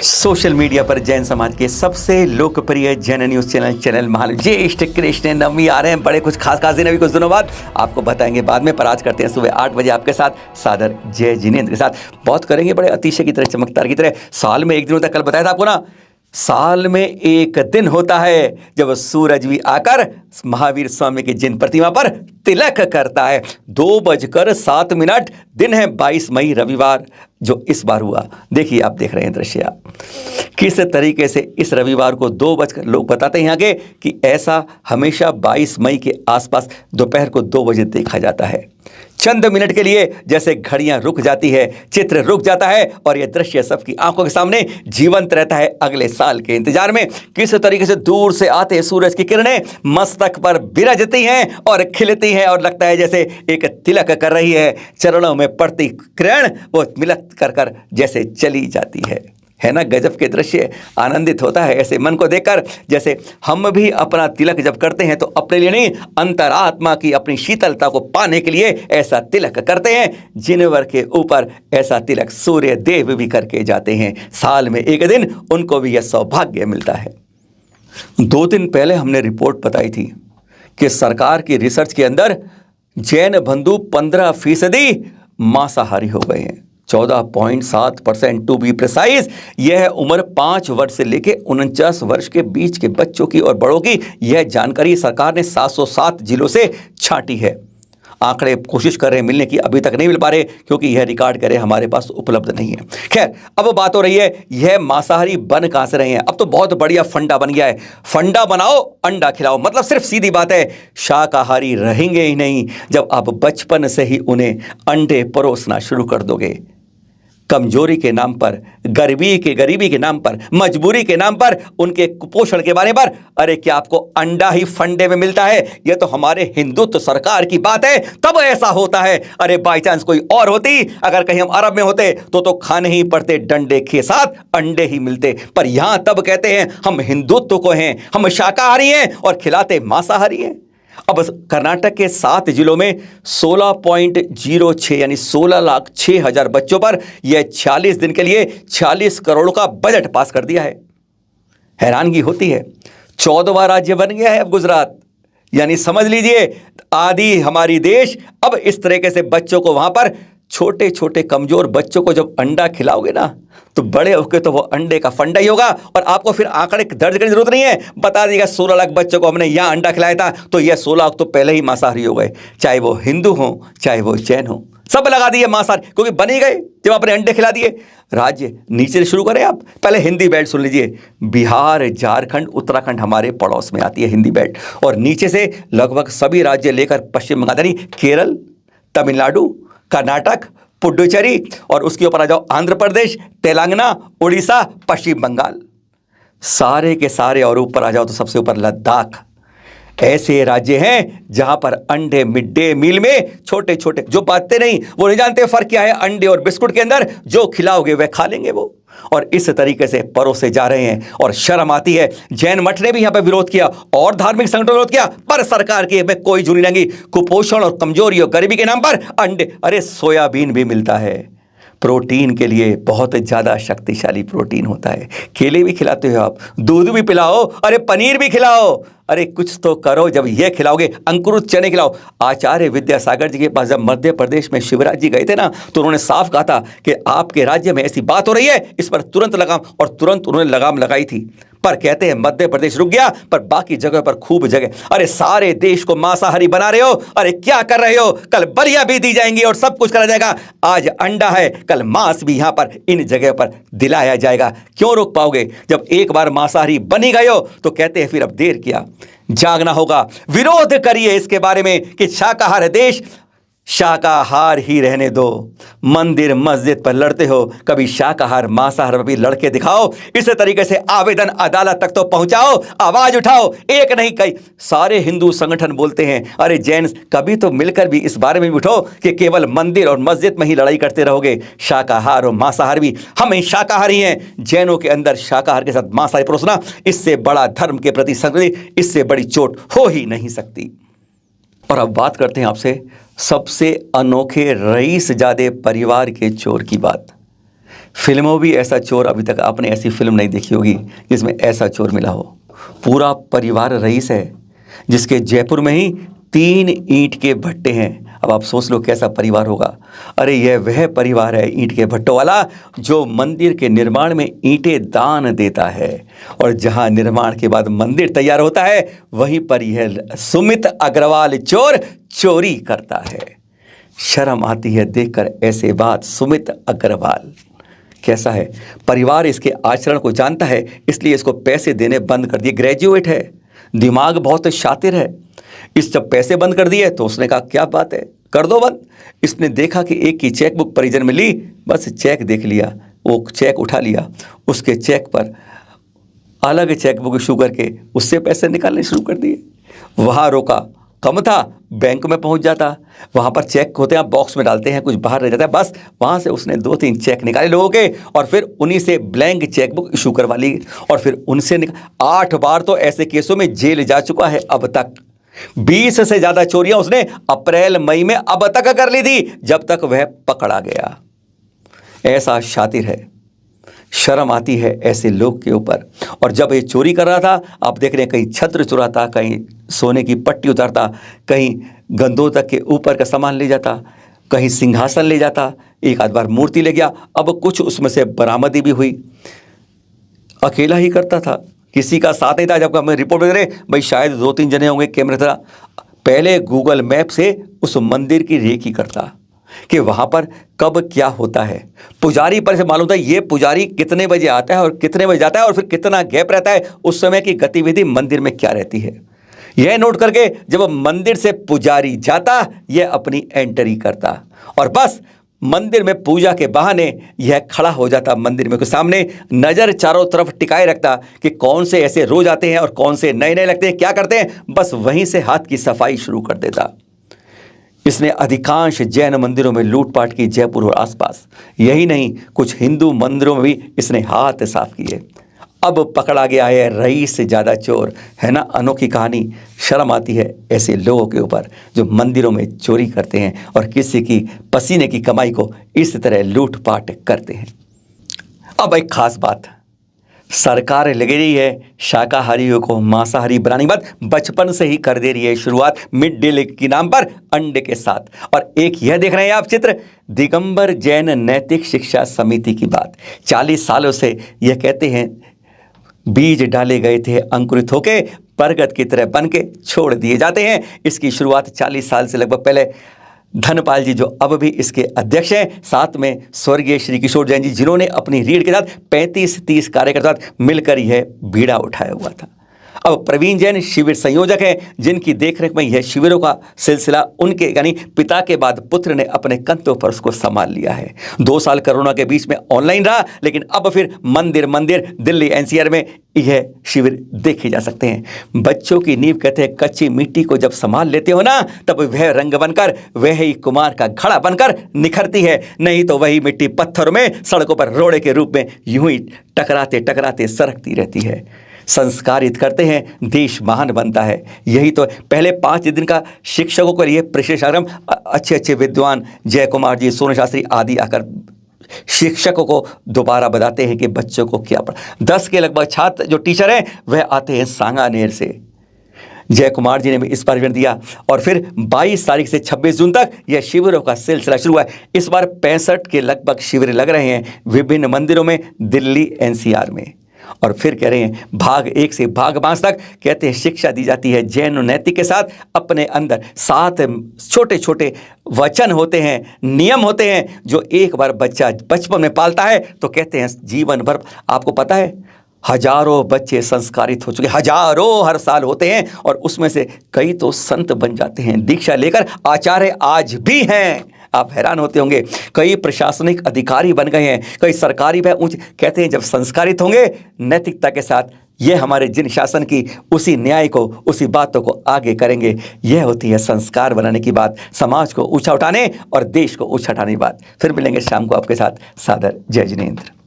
Social media पर जैन समाज के सबसे लोकप्रिय जैन न्यूज़ चैनल महाल ज्येष्ठ कृष्ण नवमी आ रहे हैं। बड़े कुछ खास दिन अभी कुछ दिनों बाद आपको बताएंगे बाद में, पर आज करते हैं सुबह 8 बजे आपके साथ सादर जय जिनेंद्र के साथ। बहुत करेंगे बड़े अतिशय की तरह, चमकदार की तरह। साल में एक दिन होता है, कल बताया था आपको ना, साल में एक दिन होता है जब सूरज भी आकर महावीर स्वामी की जिन प्रतिमा पर तिलक करता है। 2:07 दिन है 22 मई रविवार जो इस बार हुआ। देखिए, आप देख रहे हैं दृश्य किस तरीके से इस रविवार को 2 बजकर, लोग बताते हैं आगे कि ऐसा हमेशा 22 मई के आसपास दोपहर को 2 बजे देखा जाता है। चंद मिनट के लिए जैसे घड़ियां रुक जाती है, चित्र रुक जाता है और यह दृश्य सबकी आंखों के सामने जीवंत रहता है अगले साल के इंतजार में। किस तरीके से दूर से आते सूरज की किरणें मस्तक पर बिराजती हैं और खिलती हैं और लगता है जैसे एक तिलक कर रही है। चरणों में पड़ती किरण वो मिलक कर जैसे चली जाती है ना। गजब के दृश्य, आनंदित होता है ऐसे मन को देखकर। जैसे हम भी अपना तिलक जब करते हैं तो अपने लिए नहीं, अंतरात्मा की अपनी शीतलता को पाने के लिए ऐसा तिलक करते हैं। जिनवर के ऊपर ऐसा तिलक सूर्य देव भी करके जाते हैं। साल में एक दिन उनको भी यह सौभाग्य मिलता है। 2 दिन पहले हमने रिपोर्ट बताई थी कि सरकार की रिसर्च के अंदर जैन बंधु 15% मांसाहारी हो गए हैं। 14.7% टू बी प्रिसाइज। यह है उम्र 5 वर्ष से लेकर 49 वर्ष के बीच के बच्चों की और बड़ों की। यह जानकारी सरकार ने 707 जिलों से छांटी है। आंकड़े कोशिश कर रहे हैं मिलने की, अभी तक नहीं मिल पा रहे क्योंकि यह रिकॉर्ड करे हमारे पास उपलब्ध नहीं है। खैर, अब बात हो रही है यह मांसाहारी बन कहां से रहे हैं। अब तो बहुत बढ़िया फंडा बन गया है। फंडा बनाओ, अंडा खिलाओ। मतलब सिर्फ सीधी बात है, शाकाहारी रहेंगे ही नहीं जब आप बचपन से ही उन्हें अंडे परोसना शुरू कर दोगे। कमजोरी के नाम पर, गरीबी के नाम पर, मजबूरी के नाम पर, उनके कुपोषण के बारे पर, अरे क्या आपको अंडा ही फंडे में मिलता है? यह तो हमारे हिंदुत्व सरकार की बात है, तब ऐसा होता है। अरे बाई चांस कोई और होती, अगर कहीं हम अरब में होते तो खाने ही पड़ते डंडे के साथ अंडे ही मिलते। पर यहां तब कहते हैं हम हिंदुत्व को हैं, हम शाकाहारी हैं और खिलाते मांसाहारी हैं। अब कर्नाटक के 7 जिलों में 16.06 यानी 16,06,000 बच्चों पर यह 46 दिन के लिए 46 करोड़ का बजट पास कर दिया है। हैरानगी होती है। 14वां राज्य बन गया है अब गुजरात। यानी समझ लीजिए, आदि हमारी देश अब इस तरीके से बच्चों को वहां पर, छोटे छोटे कमजोर बच्चों को जब अंडा खिलाओगे ना तो बड़े होकर तो वो अंडे का फंडा ही होगा। और आपको फिर आंकड़े दर्ज करने की जरूरत नहीं है, बता दीजिएगा 16 लाख बच्चों को हमने यहां अंडा खिलाया था तो यह 16 लाख तो पहले ही मांसाहारी हो गए। चाहे वो हिंदू हो चाहे वो जैन हो, सब लगा दिए मांसाहारी, क्योंकि बन ही गए जब आपने अंडे खिला दिए। राज्य नीचे से शुरू करें आप, पहले हिंदी बेल्ट सुन लीजिए। बिहार, झारखंड, उत्तराखंड हमारे पड़ोस में आती है हिंदी बेल्ट, और नीचे से लगभग सभी राज्य लेकर पश्चिम बंगाल यानी केरल, तमिलनाडु, कर्नाटक, पुडुचेरी, और उसके ऊपर आ जाओ आंध्र प्रदेश, तेलंगाना, उड़ीसा, पश्चिम बंगाल, सारे के सारे, और ऊपर आ जाओ तो सबसे ऊपर लद्दाख। ऐसे राज्य हैं जहां पर अंडे मिड डे मील में छोटे छोटे, जो बातें नहीं वो नहीं जानते फर्क क्या है अंडे और बिस्कुट के अंदर, जो खिलाओगे वह खा लेंगे वो। और इस तरीके से परोसे जा रहे हैं और शर्म आती है। जैन मठ ने भी यहां पर विरोध किया और धार्मिक संगठनों ने विरोध किया, पर सरकार की में कोई जुड़ी नहीं। कुपोषण और कमजोरी और गरीबी के नाम पर अंडे, अरे सोयाबीन भी मिलता है प्रोटीन के लिए, बहुत ज़्यादा शक्तिशाली प्रोटीन होता है। केले भी खिलाते हो आप, दूध भी पिलाओ, अरे पनीर भी खिलाओ, अरे कुछ तो करो। जब ये खिलाओगे, अंकुरित चने खिलाओ। आचार्य विद्यासागर जी के पास जब मध्य प्रदेश में शिवराज जी गए थे ना, तो उन्होंने साफ कहा था कि आपके राज्य में ऐसी बात हो रही है, इस पर तुरंत लगाम, और तुरंत उन्होंने लगाम लगाई थी। पर कहते हैं मध्य प्रदेश रुक गया, पर बाकी जगह पर खूब जगह। अरे सारे देश को मांसाहारी बना रहे हो, अरे क्या कर रहे हो? कल बलियां भी दी जाएंगी और सब कुछ करा जाएगा। आज अंडा है, कल मांस भी यहां पर इन जगह पर दिलाया जाएगा। क्यों रोक पाओगे? जब एक बार मांसाहारी बन ही गए हो तो कहते हैं फिर अब देर किया, जागना होगा। विरोध करिए इसके बारे में कि शाकाहार देश, शाकाहार ही रहने दो। मंदिर मस्जिद पर लड़ते हो, कभी शाकाहार मांसाहार पर भी लड़के दिखाओ। इस तरीके से आवेदन अदालत तक तो पहुंचाओ, आवाज उठाओ। एक नहीं कई सारे हिंदू संगठन बोलते हैं, अरे जैन कभी तो मिलकर भी इस बारे में भी उठो कि केवल मंदिर और मस्जिद में ही लड़ाई करते रहोगे। शाकाहार और मांसाहार भी, हम ही शाकाहारी हैं। जैनों के अंदर शाकाहार के साथ मांसाहारी परोसना, इससे बड़ा धर्म के प्रति संस्कृति, इससे बड़ी चोट हो ही नहीं सकती। और अब बात करते हैं आपसे सबसे अनोखे रईसजादे परिवार के चोर की बात। फिल्मों भी ऐसा चोर, अभी तक आपने ऐसी फिल्म नहीं देखी होगी जिसमें ऐसा चोर मिला हो। पूरा परिवार रईस है जिसके जयपुर में ही 3 ईंट के भट्टे हैं। अब आप सोच लो कैसा परिवार होगा। अरे यह वह परिवार है ईंट के भट्टों वाला जो मंदिर के निर्माण में ईंटें दान देता है, और जहां निर्माण के बाद मंदिर तैयार होता है वहीं पर यह सुमित अग्रवाल चोर चोरी करता है। शर्म आती है देखकर ऐसे बात। सुमित अग्रवाल कैसा है? परिवार इसके आचरण को जानता है, इसलिए इसको पैसे देने बंद कर दिए। ग्रेजुएट है, दिमाग बहुत शातिर है। इस जब पैसे बंद कर दिए तो उसने कहा क्या बात है, कर दो बंद। इसने देखा कि एक की चेकबुक परिजन में ली, बस चेक देख लिया, वो चेक उठा लिया, उसके चेक पर अलग चेकबुक इशू करके उससे पैसे निकालने शुरू कर दिए। वहाँ रोका कम था, बैंक में पहुंच जाता। वहाँ पर चेक होते हैं, बॉक्स में डालते हैं, कुछ बाहर रह जाता है, बस वहाँ से उसने 2-3 चेक निकाले लोगों के, और फिर उन्हीं से ब्लैंक चेकबुक इशू करवा ली, और फिर उनसे 8 बार तो ऐसे केसों में जेल जा चुका है अब तक। 20 से ज़्यादा चोरियां उसने अप्रैल मई में अब तक कर ली थी, जब तक वह पकड़ा गया। ऐसा शातिर है। शर्म आती है ऐसे लोग के ऊपर। और जब ये चोरी कर रहा था, आप देख रहे हैं कहीं छत्र चुराता, कहीं सोने की पट्टी उतारता, कहीं गंदों तक के ऊपर का सामान ले जाता, कहीं सिंहासन ले जाता, एक आध बार मूर्ति ले गया। अब कुछ उसमें से बरामदी भी हुई। अकेला ही करता था, किसी का साथ नहीं था। जब हमें रिपोर्ट दे रहे भाई शायद 2-3 जने होंगे कैमरे तरह, पहले गूगल मैप से उस मंदिर की रेकी करता कि वहाँ पर कब क्या होता है। पुजारी पर से मालूम था ये पुजारी कितने बजे आता है और कितने बजे जाता है, और फिर कितना गैप रहता है, उस समय की गतिविधि मंदिर में क्या रहती है। यह नोट करके जब मंदिर से पुजारी जाता, यह अपनी एंट्री करता, और बस मंदिर में पूजा के बहाने यह खड़ा हो जाता मंदिर में के सामने, नज़र चारों तरफ टिकाए रखता कि कौन से ऐसे रोज आते हैं और कौन से नए नए लगते हैं, क्या करते हैं, बस वहीं से हाथ की सफाई शुरू कर देता। इसने अधिकांश जैन मंदिरों में लूटपाट की, जयपुर और आसपास। यही नहीं, कुछ हिंदू मंदिरों में भी इसने हाथ साफ किए। अब पकड़ा गया है रईस से ज़्यादा चोर। है ना अनोखी कहानी। शर्म आती है ऐसे लोगों के ऊपर जो मंदिरों में चोरी करते हैं और किसी की पसीने की कमाई को इस तरह लूटपाट करते हैं। अब एक खास बात, सरकार लगी रही है शाकाहारियों को मांसाहारी बनाने के बाद, बचपन से ही कर दे रही है शुरुआत मिड डे मील के नाम पर अंडे के साथ। और एक यह देख रहे हैं आप चित्र, दिगंबर जैन नैतिक शिक्षा समिति की बात। 40 सालों से यह कहते हैं बीज डाले गए थे, अंकुरित होके बरगद की तरह बन के छोड़ दिए जाते हैं। इसकी शुरुआत 40 साल से लगभग पहले धनपाल जी, जो अब भी इसके अध्यक्ष हैं, साथ में स्वर्गीय श्री किशोर जैन जी, जिन्होंने अपनी रीढ़ के साथ 35-30 कार्यकर्ता मिलकर यह बीड़ा उठाया हुआ था। अब प्रवीण जैन शिविर संयोजक हैं, जिनकी देखरेख में यह शिविरों का सिलसिला उनके यानी पिता के बाद पुत्र ने अपने कंधों पर उसको संभाल लिया है। 2 साल कोरोना के बीच में ऑनलाइन रहा, लेकिन अब फिर मंदिर दिल्ली एनसीआर में यह शिविर देखे जा सकते हैं। बच्चों की नींव कहते हैं कच्ची मिट्टी को जब संभाल लेते हो ना, तब वह रंग बनकर, वह ही कुमार का घड़ा बनकर निखरती है। नहीं तो वही मिट्टी पत्थरों में, सड़कों पर रोड़े के रूप में यूं ही टकराते टकराते सरकती रहती है। संस्कारित करते हैं, देश महान बनता है। यही तो पहले 5 दिन का शिक्षकों के लिए प्रशिक्षण, अच्छे विद्वान जय कुमार जी, सोनू शास्त्री आदि आकर शिक्षकों को दोबारा बताते हैं कि बच्चों को क्या पढ़ा। 10 के लगभग छात्र जो टीचर हैं वह आते हैं सांगानेर से। जय कुमार जी ने भी इस पर दिया, और फिर 22 तारीख से 26 जून तक यह शिविरों का सिलसिला शुरू हुआ है। इस बार 65 के लगभग शिविर लग रहे हैं विभिन्न मंदिरों में दिल्ली एनसीआर में। और फिर कह रहे हैं भाग 1 से भाग 5 तक कहते हैं शिक्षा दी जाती है जैन नैतिक के साथ। अपने अंदर 7 छोटे छोटे वचन होते हैं, नियम होते हैं, जो एक बार बच्चा बचपन में पालता है तो कहते हैं जीवन भर। आपको पता है हजारों बच्चे संस्कारित हो चुके, हजारों हर साल होते हैं, और उसमें से कई तो संत बन जाते हैं, दीक्षा लेकर आचार्य आज भी हैं। आप हैरान होते होंगे, कई प्रशासनिक अधिकारी बन गए हैं, कई सरकारी भी ऊंचे। कहते हैं जब संस्कारित होंगे नैतिकता के साथ, ये हमारे जिन शासन की उसी न्याय को, उसी बातों को आगे करेंगे। यह होती है संस्कार बनाने की बात, समाज को ऊंचा उठाने और देश को ऊंचा उठाने की बात। फिर मिलेंगे शाम को आपके साथ। सादर जय जिनेंद्र।